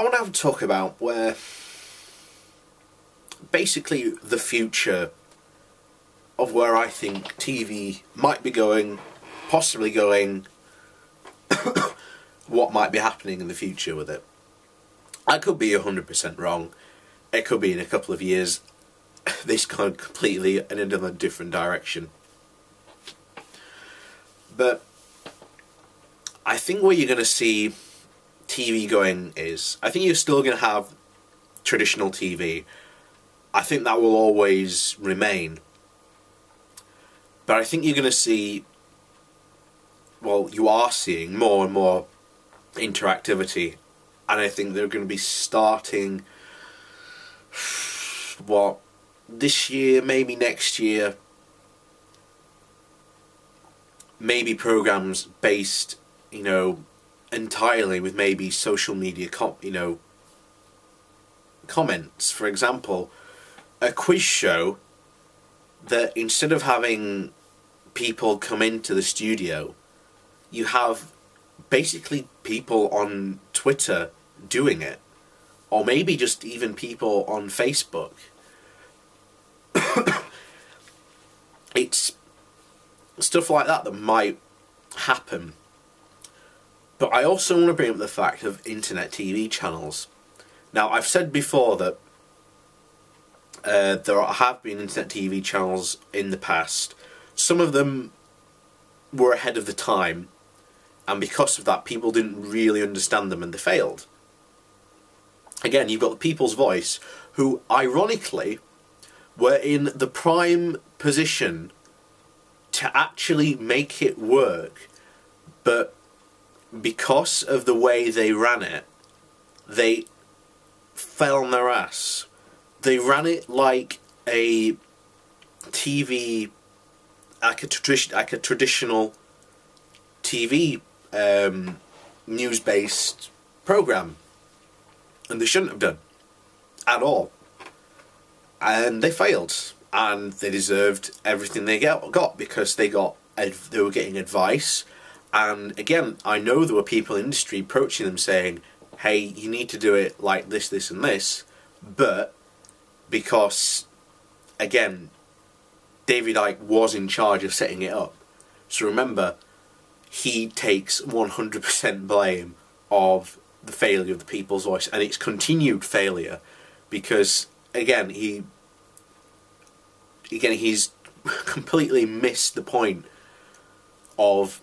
want to have a talk about where basically the future of where I think TV might be going, possibly going, what might be happening in the future with it. I could be 100% wrong. It could be in a couple of years this gone completely in another different direction. But I think where you're going to see TV going is, I think you're still going to have traditional TV. I think that will always remain. But I think you're going to see, well, you are seeing more and more interactivity. And I think they're going to be starting, what, this year, maybe next year, maybe programs based, entirely with maybe social media, comments. For example, a quiz show that instead of having people come into the studio, you have basically people on Twitter doing it, or maybe just even people on Facebook. It's stuff like that that might happen. But I also want to bring up the fact of internet TV channels. Now, I've said before that there have been internet TV channels in the past. Some of them were ahead of the time, and because of that, people didn't really understand them and they failed. Again, you've got the People's Voice, who, ironically, were in the prime position to actually make it work, but because of the way they ran it, they fell on their ass. They ran it like a TV, like a traditional TV news-based program, and they shouldn't have done at all. And they failed, and they deserved everything they got because they were getting advice. And again, I know there were people in the industry approaching them saying, hey, you need to do it like this, this and this. But because, again, David Icke was in charge of setting it up. So remember, he takes 100% blame of the failure of the People's Voice and its continued failure because, again, he's completely missed the point of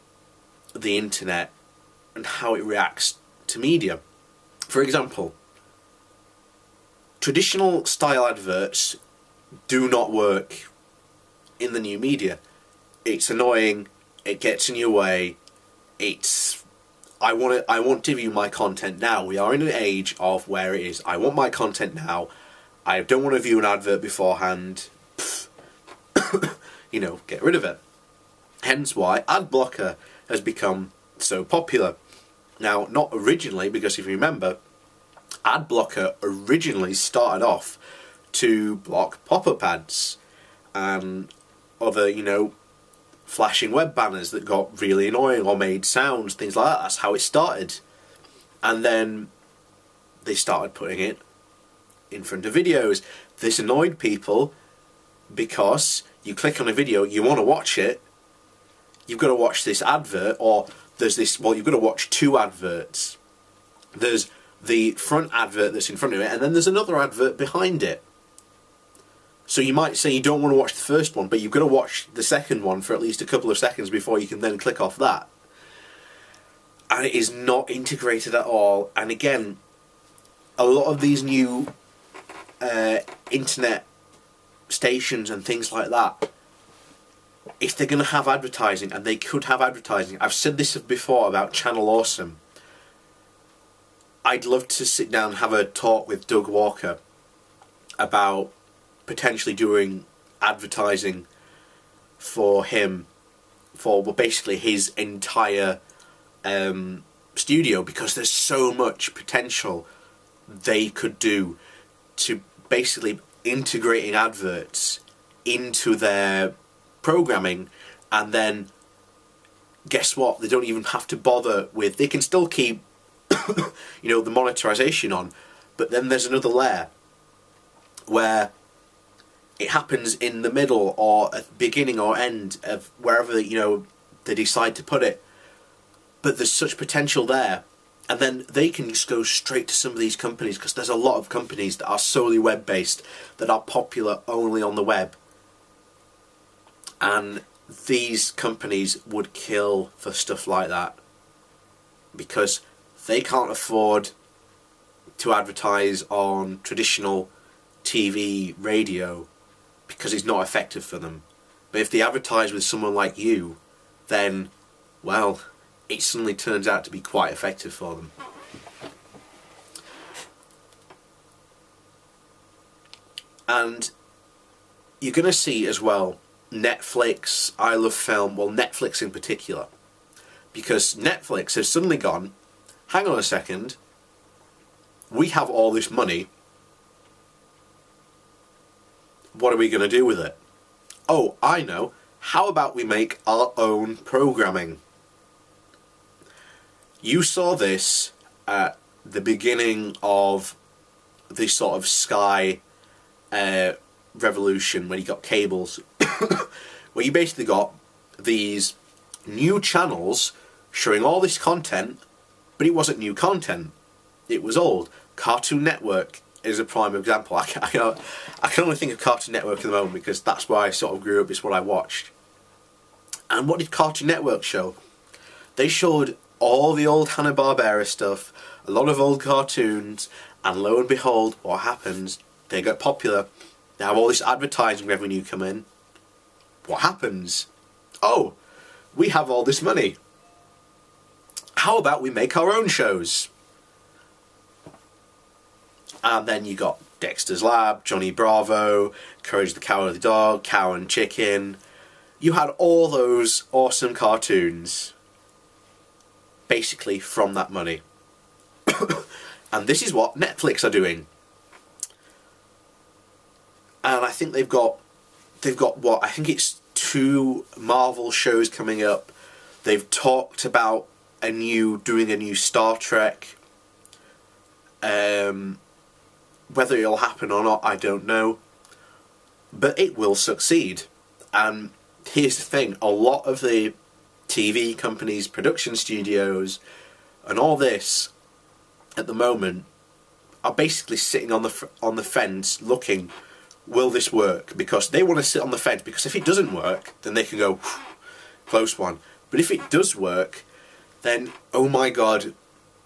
the internet and how it reacts to media. For example, traditional style adverts do not work in the new media. It's annoying, it gets in your way, I want to view my content now. We are in an age of where it is, I want my content now, I don't want to view an advert beforehand, get rid of it. Hence why ad blocker has become so popular. Now, not originally, because if you remember, ad blocker originally started off to block pop-up ads and other, flashing web banners that got really annoying or made sounds, things like that. That's how it started. And then they started putting it in front of videos. This annoyed people because you click on a video, you want to watch it, you've got to watch this advert, or you've got to watch two adverts. There's the front advert that's in front of it, and then there's another advert behind it. So you might say you don't want to watch the first one, but you've got to watch the second one for at least a couple of seconds before you can then click off that. And it is not integrated at all. And again, a lot of these new internet stations and things like that, if they're going to have advertising, and they could have advertising, I've said this before about Channel Awesome, I'd love to sit down and have a talk with Doug Walker about potentially doing advertising for him, for basically his entire studio, because there's so much potential they could do to basically integrating adverts into their programming, and then guess what, they don't even have to bother with, they can still keep you know, the monetization on. But then there's another layer where it happens in the middle or at the beginning or end of wherever, you know, they decide to put it. But there's such potential there. And then they can just go straight to some of these companies, because there's a lot of companies that are solely web-based, that are popular only on the web. And these companies would kill for stuff like that, because they can't afford to advertise on traditional TV, radio, because it's not effective for them. But if they advertise with someone like you, then, well, it suddenly turns out to be quite effective for them. And you're going to see as well Netflix, I Love Film, well, Netflix in particular, because Netflix has suddenly gone, hang on a second, we have all this money, what are we going to do with it? Oh, I know, how about we make our own programming? You saw this at the beginning of the sort of Sky revolution, when you got cables, where you basically got these new channels showing all this content, but it wasn't new content, it was old. Cartoon Network is a prime example. I can only think of Cartoon Network at the moment because that's where I sort of grew up, it's what I watched. And what did Cartoon Network show? They showed all the old Hanna-Barbera stuff, a lot of old cartoons, and lo and behold, what happens? They get popular. They have all this advertising revenue come in. What happens? Oh, we have all this money. How about we make our own shows? And then you got Dexter's Lab, Johnny Bravo, Courage the Cowardly Dog, Cow and Chicken. You had all those awesome cartoons basically from that money. And this is what Netflix are doing. And I think they've got what, I think it's 2 Marvel shows coming up. They've talked about doing a new Star Trek. Whether it'll happen or not, I don't know. But it will succeed. And here's the thing, a lot of the TV companies, production studios, and all this at the moment are basically sitting on the fence looking, will this work? Because they want to sit on the fence, because if it doesn't work, then they can go, close one. But if it does work, then, oh my god,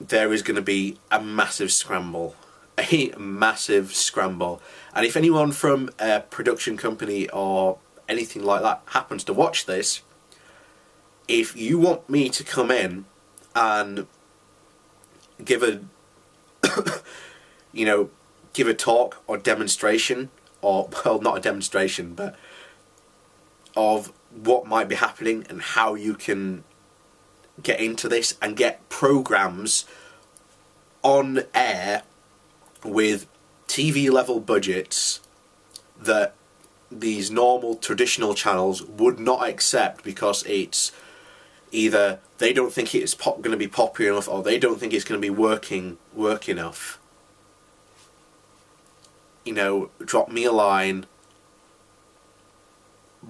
there is going to be a massive scramble. A massive scramble. And if anyone from a production company or anything like that happens to watch this, if you want me to come in and give a give a talk or demonstration, or, well, not a demonstration, but of what might be happening and how you can get into this and get programs on air with TV level budgets that these normal traditional channels would not accept, because it's either they don't think it's going to be popular enough, or they don't think it's going to be work enough. You know, drop me a line.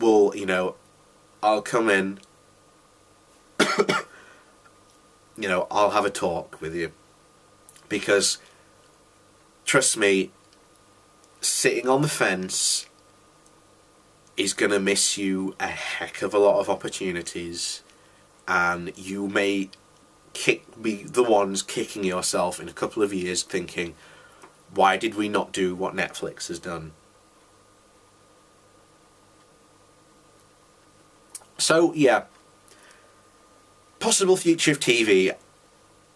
I'll come in. I'll have a talk with you. Because, trust me, sitting on the fence is going to miss you a heck of a lot of opportunities, and you may be the ones kicking yourself in a couple of years thinking, why did we not do what Netflix has done? So yeah, possible future of TV.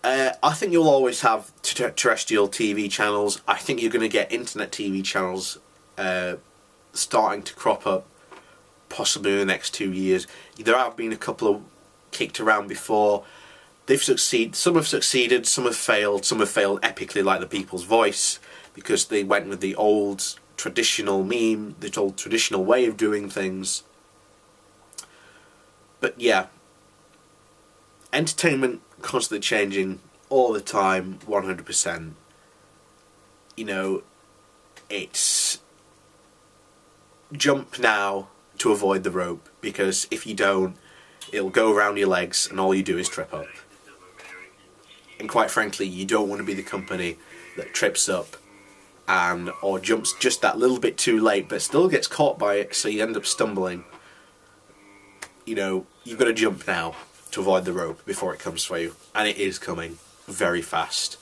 I think you'll always have terrestrial TV channels. I think you're going to get internet TV channels starting to crop up possibly in the next 2 years. There have been a couple of kicked around before. They've succeeded. Some have succeeded, some have failed. Some have failed epically, like The People's Voice, because they went with the old traditional meme, the old traditional way of doing things. But yeah, entertainment constantly changing all the time, 100%. You know, it's jump now to avoid the rope, because if you don't, it'll go around your legs and all you do is trip up. And quite frankly, you don't want to be the company that trips up and or jumps just that little bit too late but still gets caught by it, so you end up stumbling. You know, you've got to jump now to avoid the rope before it comes for you, and it is coming very fast.